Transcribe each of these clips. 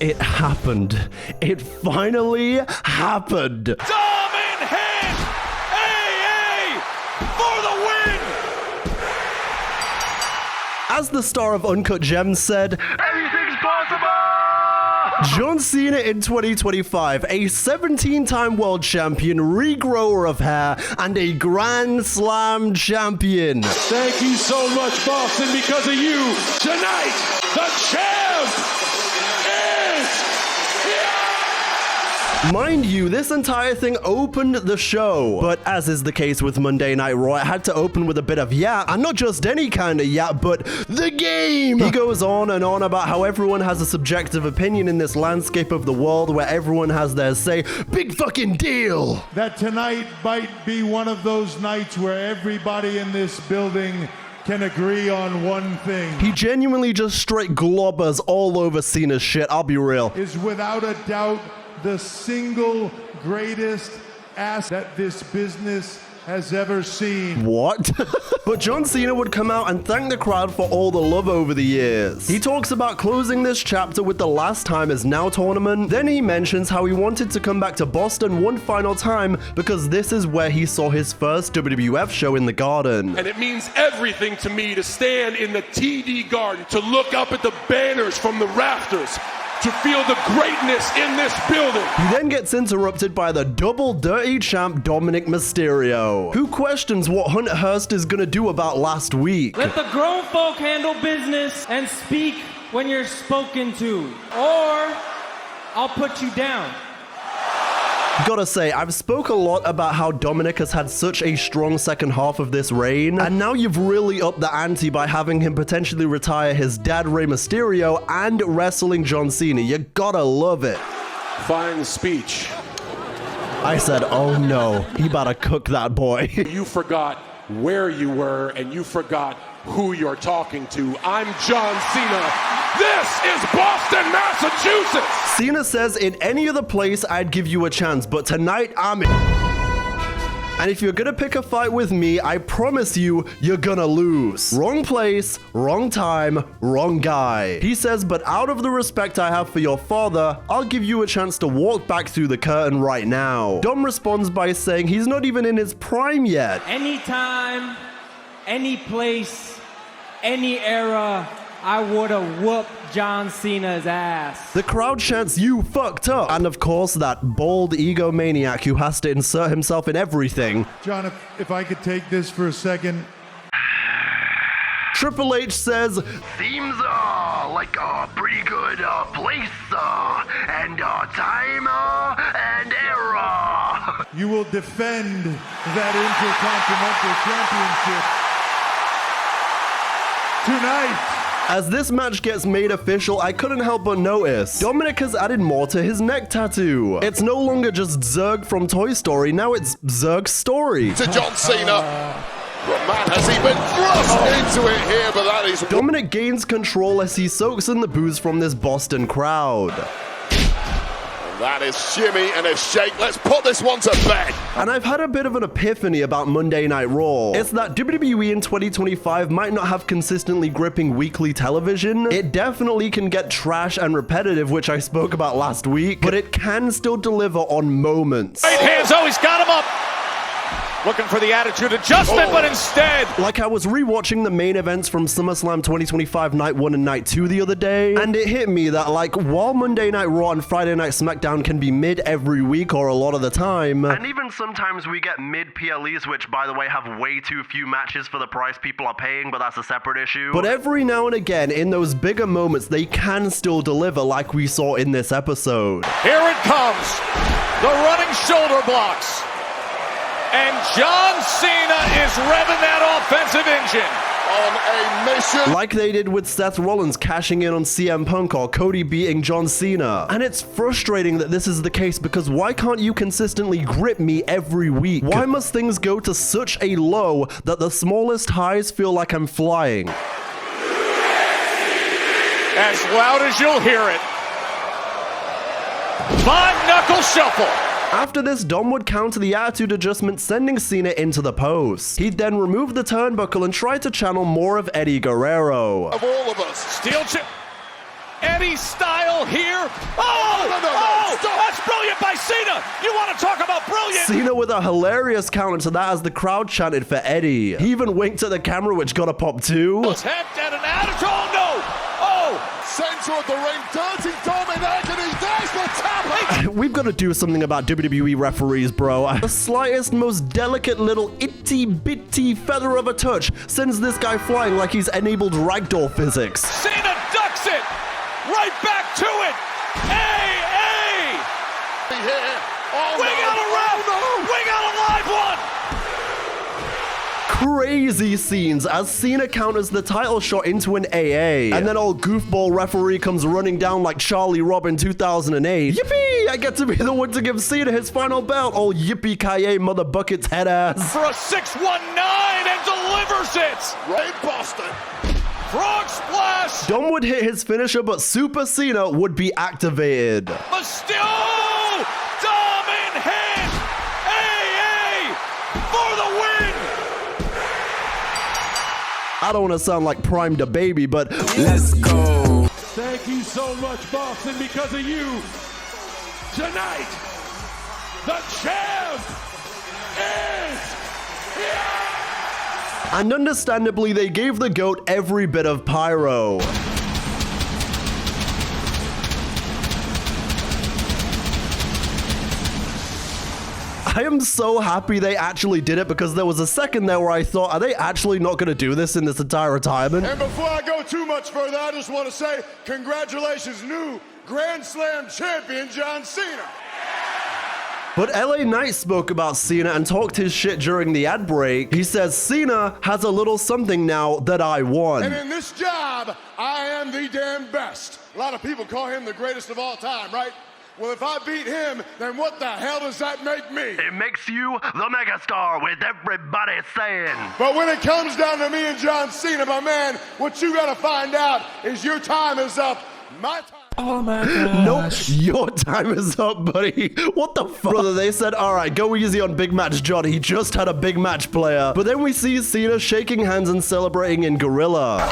it happened. It finally happened. Dom in hand! AA for the win! As the star of Uncut Gems said, Anything's possible! John Cena in 2025, a 17-time world champion, regrower of hair, and a Grand Slam champion. Thank you so much, Boston. Because of you, tonight, the champ is here! Mind you, this entire thing opened the show. But as is the case with Monday Night Raw, it had to open with a bit of yeah, and not just any kind of yeah, but the game. He goes on and on about how everyone has a subjective opinion in this landscape of the world where everyone has their say. Big fucking deal. That tonight might be one of those nights where everybody in this building can agree on one thing. He genuinely just straight globbers all over Cena's shit, I'll be real. Is without a doubt the single greatest asset that this business has ever seen. What? But John Cena would come out and thank the crowd for all the love over the years. He talks about closing this chapter with the Last Time Is Now tournament. Then he mentions how he wanted to come back to Boston one final time because this is where he saw his first WWF show in the Garden. And it means everything to me to stand in the TD Garden, to look up at the banners from the rafters, to feel the greatness in this building. He then gets interrupted by the double dirty champ Dominik Mysterio, who questions what Hunt Hurst is gonna do about last week. Let the grown folk handle business and speak when you're spoken to, or I'll put you down. Gotta say, I've spoke a lot about how Dominik has had such a strong second half of this reign, and now you've really upped the ante by having him potentially retire his dad Rey Mysterio and wrestling John Cena. You gotta love it. Fine speech. I said, oh no, he about to cook that boy. You forgot where you were and you forgot who you're talking to. I'm John Cena. This is Boston, Massachusetts. Cena says in any other place I'd give you a chance, but tonight I'm in. And if you're gonna pick a fight with me, I promise you, you're gonna lose. Wrong place, wrong time, wrong guy. He says, but out of the respect I have for your father, I'll give you a chance to walk back through the curtain right now. Dom responds by saying he's not even in his prime yet. Anytime, any place, any era, I would've whooped John Cena's ass. The crowd chants, you fucked up. And of course, that bald egomaniac who has to insert himself in everything. John, if I could take this for a second. Triple H says, seems like a pretty good place and time and era. You will defend that Intercontinental Championship tonight. As this match gets made official, I couldn't help but notice Dominik has added more to his neck tattoo. It's no longer just Zurg from Toy Story, now it's Zurg's story. To John Cena. But man, has he been thrust into it here, but that is... Dominik gains control as he soaks in the booze from this Boston crowd. That is shimmy and a shake. Let's put this one to bed. And I've had a bit of an epiphany about Monday Night Raw. It's that WWE in 2025 might not have consistently gripping weekly television. It definitely can get trash and repetitive, which I spoke about last week, but it can still deliver on moments. Right hands, oh, he's got him up. Looking for the attitude adjustment, but instead... Like I was rewatching the main events from SummerSlam 2025 Night 1 and Night 2 the other day, and it hit me that like while Monday Night Raw and Friday Night SmackDown can be mid every week or a lot of the time, and even sometimes we get mid PLEs, which by the way have way too few matches for the price people are paying, but that's a separate issue. But every now and again in those bigger moments they can still deliver, like we saw in this episode. Here it comes, the running shoulder blocks. And John Cena is revving that offensive engine. On a mission. Like they did with Seth Rollins cashing in on CM Punk or Cody beating John Cena. And it's frustrating that this is the case because why can't you consistently grip me every week? Why must things go to such a low that the smallest highs feel like I'm flying? As loud as you'll hear it. Five-knuckle shuffle. After this, Dom would counter the attitude adjustment, sending Cena into the post. He'd then remove the turnbuckle and try to channel more of Eddie Guerrero. Of all of us. Steel chip. Eddie style here. That's brilliant by Cena. You want to talk about brilliant? Cena with a hilarious counter to that as the crowd chanted for Eddie. He even winked at the camera, which got a pop too. Attempt at an attitude. Oh, no. Oh. Center of the ring. Dirty Dominik, and he does the tap. We've got to do something about WWE referees, bro. The slightest, most delicate little itty-bitty feather of a touch sends this guy flying like he's enabled ragdoll physics. Cena ducks it. Right back to it. Hey. Here. Oh, We got a ref. no. We got a live one. Crazy scenes as Cena counters the title shot into an AA. And then old goofball referee comes running down like Charlie Robb in 2008. Yippee! I get to be the one to give Cena his final belt. Old yippee-ki-yay mother bucket's head ass. For a 619 and delivers it. Ray Boston. Frog splash. Dom would hit his finisher, but Super Cena would be activated. Mysterio. Dom in hand. AA for the win. I don't want to sound like Prime the Baby, but Let's go. Thank you so much, Boston. Because of you, tonight, the champ is here! and understandably, they gave the GOAT every bit of pyro. I am so happy they actually did it because there was a second there where I thought, are they actually not going to do this in this entire retirement? And before I go too much further, I just want to say congratulations, new Grand Slam champion, John Cena. But LA Knight spoke about Cena and talked his shit during the ad break. He says, Cena has a little something now that I won. And in this job, I am the damn best. A lot of people call him the greatest of all time, right? Well, if I beat him, then what the hell does that make me? It makes you the megastar with everybody saying. But when it comes down to me and John Cena, my man, what you gotta find out is your time is up. My time. Oh my gosh. Nope, your time is up, buddy. What the fuck? Brother, they said, all right, go easy on Big Match John. He just had a big match player. But then we see Cena shaking hands and celebrating in Gorilla.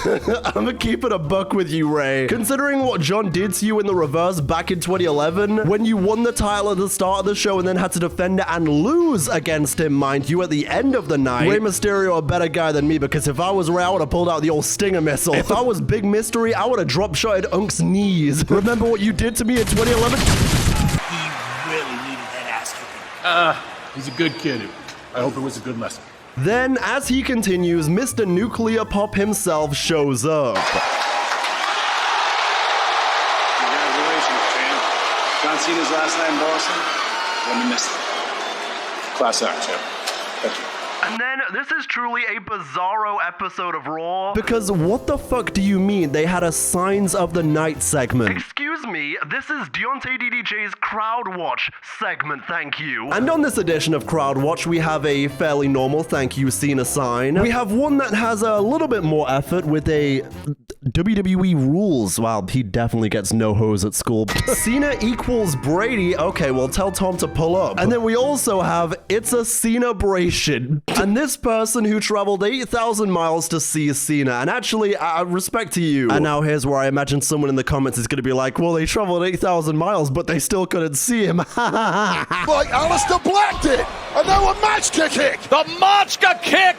I'm gonna keep it a buck with you, Ray. Considering what John did to you in the reverse back in 2011, when you won the title at the start of the show and then had to defend it and lose against him, mind you, at the end of the night. Rey Mysterio a better guy than me, because if I was Ray, I would have pulled out the old Stinger missile. If I was Big Mystery, I would have drop shotted Unk's knees. Remember what you did to me in 2011? He really needed that ass kicking. He's a good kid. I hope it was a good lesson. Then, as he continues, Mr. Nuclear Pop himself shows up. Congratulations, champ. John Cena's last night in Boston. When you missed it. Class act, champ. Thank you. And then this is truly a bizarro episode of Raw. Because what the fuck do you mean they had a Signs of the Night segment? Excuse me, this is Deonte DDJ's Crowd Watch segment, thank you. And on this edition of Crowd Watch, we have a fairly normal thank you Cena sign. We have one that has a little bit more effort with a WWE rules. Wow, he definitely gets no hose at school. Cena equals Brady. Okay, well, tell Tom to pull up. And then we also have It's a Cena-bration. And this person who traveled 8,000 miles to see Cena. And actually, respect to you. And now here's where I imagine someone in the comments is going to be like, well, they traveled 8,000 miles, but they still couldn't see him. Like Aleister Black did. And now a Machka kick. The Machka kick.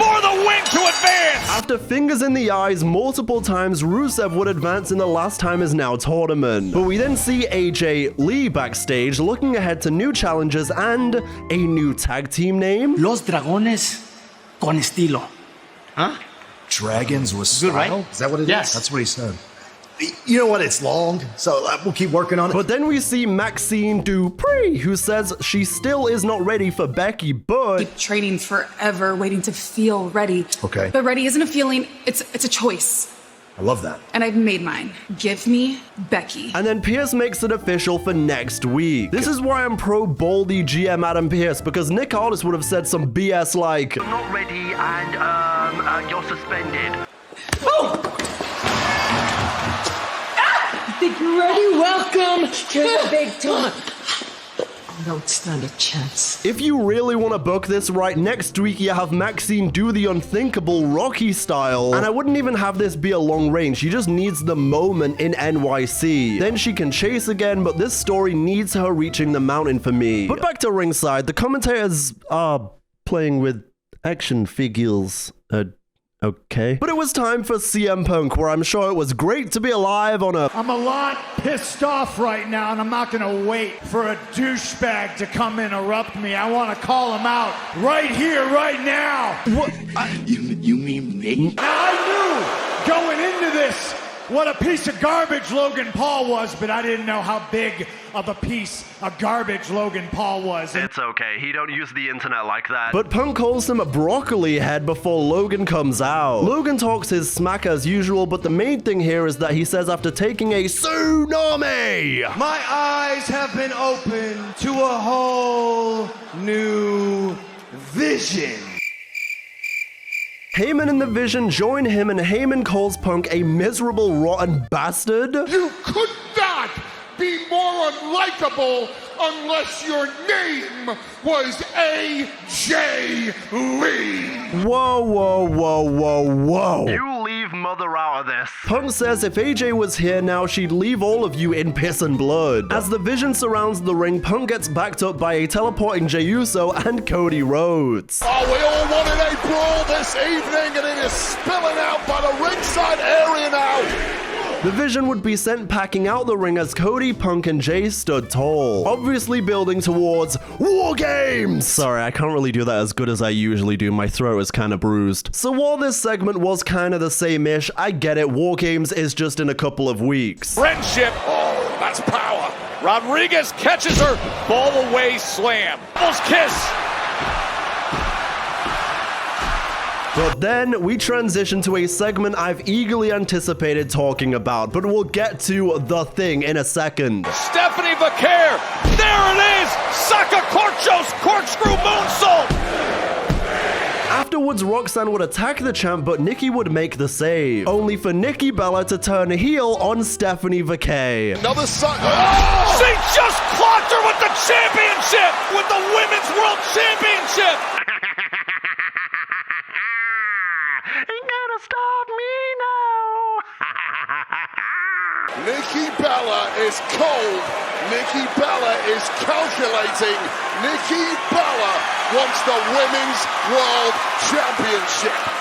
For the win to advance! After fingers in the eyes multiple times, Rusev would advance in the Last Time Is Now tournament. But we then see AJ Lee backstage looking ahead to new challenges and a new tag team name. Los Dragones con estilo. Huh? Dragons with style? Good, right? Is that what it is? Yes. That's what he said. You know what? It's long, so we'll keep working on it. But then we see Maxinne DuPRI, who says she still is not ready for Becky, but... Keep training forever, waiting to feel ready. Okay. But ready isn't a feeling, it's a choice. I love that. And I've made mine. Give me Becky. And then Pierce makes it official for next week. This is why I'm pro Baldy GM Adam Pierce, because Nick Aldis would have said some BS like... Not ready and, you're suspended. Oh! Big ready, welcome to the big time. don't stand a chance. If you really want to book this right, next week you have Maxine do the unthinkable Rocky style. And I wouldn't even have this be a long range. She just needs the moment in NYC. Then she can chase again, but this story needs her reaching the mountain for me. But back to ringside, the commentators are playing with action figures. Okay. But it was time for CM Punk, where I'm sure it was great to be alive on a... I'm a lot pissed off right now, and I'm not gonna wait for a douchebag to come interrupt me. I want to call him out right here, right now. What? You mean me? Now, I knew going into this what a piece of garbage Logan Paul was, but I didn't know how big of a piece of garbage Logan Paul was. It's okay, he don't use the internet like that. But Punk calls him a broccoli head before Logan comes out. Logan talks his smack as usual, but the main thing here is that he says after taking a tsunami, my eyes have been opened to a whole new vision. Heyman and the Vision join him, and Heyman calls Punk a miserable, rotten bastard. You could not be more unlikable unless your name was AJ Lee. Whoa, whoa, whoa, whoa, whoa. You leave Mother out of this. Punk says if AJ was here now, she'd leave all of you in piss and blood. As the Vision surrounds the ring, Punk gets backed up by a teleporting Jey Uso and Cody Rhodes. Oh, we all wanted a brawl this evening, and it is spilling out by the ringside area now. The Vision would be sent packing out the ring as Cody, Punk, and Jay stood tall, obviously building towards War Games! Sorry, I can't really do that as good as I usually do. My throat is kind of bruised. So while this segment was kind of the same-ish, I get it, War Games is just in a couple of weeks. Friendship. Oh, that's power. Rodriguez catches her. Fall away slam. Almost kiss. But then we transition to a segment I've eagerly anticipated talking about, but we'll get to the thing in a second. Stephanie Vaquer. There it is. Saka Corchos corkscrew moonsault. Afterwards, Roxanne would attack the champ, but Nikki would make the save, only for Nikki Bella to turn heel on Stephanie Vaquer. Another oh! She just clocked her with the championship, with the Women's World Championship. Stop me now. Nikki Bella is cold. Nikki Bella is calculating. Nikki Bella wants the Women's World Championship.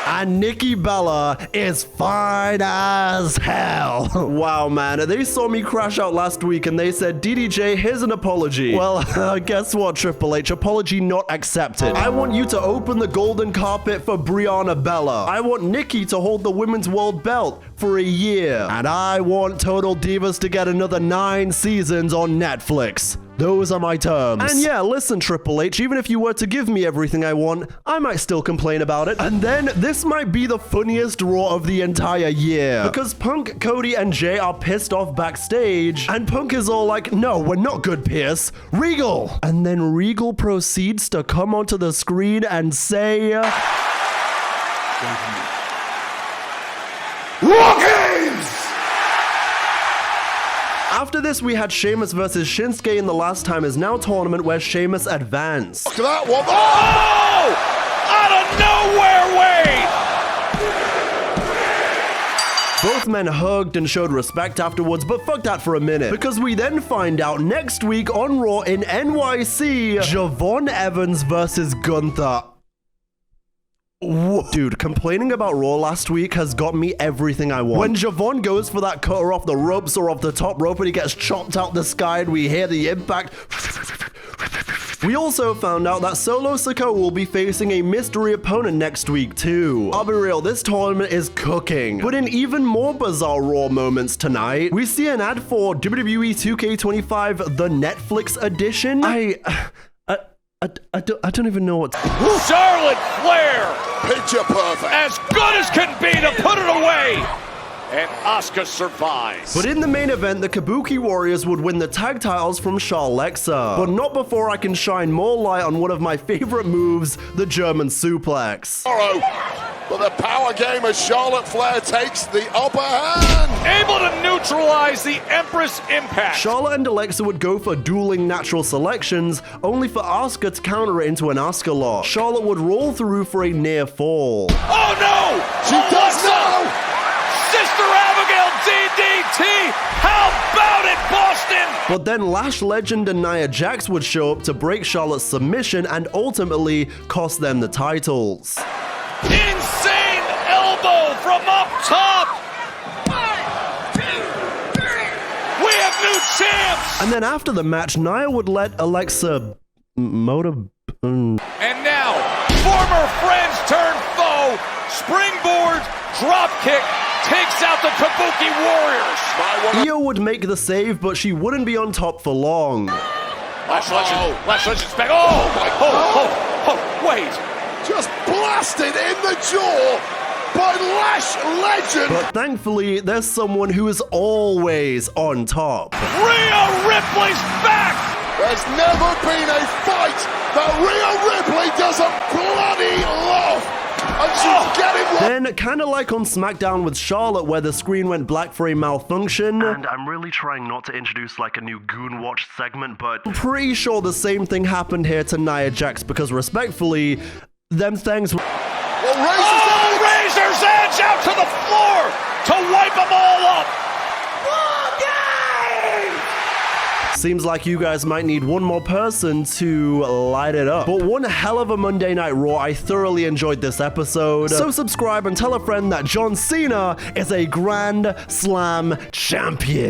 And Nikki Bella is fine as hell. Wow, man. They saw me crash out last week and they said, DDJ, here's an apology. Well, guess what, Triple H? Apology not accepted. I want you to open the golden carpet for Brianna Bella. I want Nikki to hold the Women's World Belt for a year. And I want Total Divas to get another 9 seasons on Netflix. Those are my terms. And yeah, listen, Triple H, even if you were to give me everything I want, I might still complain about it. And then this might be the funniest Raw of the entire year. Because Punk, Cody, and Jay are pissed off backstage, and Punk is all like, no, we're not good, Pierce. Regal! And then Regal proceeds to come onto the screen and say... War Games! After this, we had Sheamus versus Shinsuke in the Last Time Is Now tournament where Sheamus advanced. Look at that one. Oh! Out of nowhere, Wade! Both men hugged and showed respect afterwards, but fuck that for a minute. Because we then find out next week on Raw in NYC, Javon Evans versus Gunther. Dude, complaining about Raw last week has got me everything I want. When Javon goes for that cutter off the ropes or off the top rope and he gets chopped out the sky and we hear the impact. We also found out that Solo Sikoa will be facing a mystery opponent next week too. I'll be real, this tournament is cooking. But in even more bizarre Raw moments tonight, we see an ad for WWE 2K25, the Netflix edition. I don't even know what. Charlotte Flair! Picture perfect. As good as can be to put it away! And Asuka survives. But in the main event, the Kabuki Warriors would win the tag titles from Alexa. But not before I can shine more light on one of my favorite moves, the German suplex. Tomorrow, But the power game of Charlotte Flair takes the upper hand. Able to neutralize the Empress Impact. Charlotte and Alexa would go for dueling natural selections, only for Asuka to counter it into an Asuka lock. Charlotte would roll through for a near fall. Oh no! She does know! Sister Abigail DDT! How about it, Boston? But then Lash Legend and Nia Jax would show up to break Charlotte's submission and ultimately cost them the titles. Insane elbow from up top! 1, 2, 3. We have new champs! And then after the match, Nia would let Alexa And now, former friends turn foe, springboard, dropkick, takes out the Kabuki Warriors. Io would make the save, but she wouldn't be on top for long. Lash Legend's back. Oh, wait. Just blasted in the jaw by Lash Legend. But thankfully, there's someone who is always on top. Rhea Ripley's back. There's never been a fight that Rhea Ripley doesn't bloody love. And she's getting one. Then, kind of like on SmackDown with Charlotte, where the screen went black for a malfunction. And I'm really trying not to introduce like a new Goon Watch segment, but I'm pretty sure the same thing happened here to Nia Jax, because respectfully, them things. Razor's Edge out to the floor to wipe them all up. Seems like you guys might need one more person to light it up. But one hell of a Monday Night Raw. I thoroughly enjoyed this episode. So subscribe and tell a friend that John Cena is a Grand Slam champion.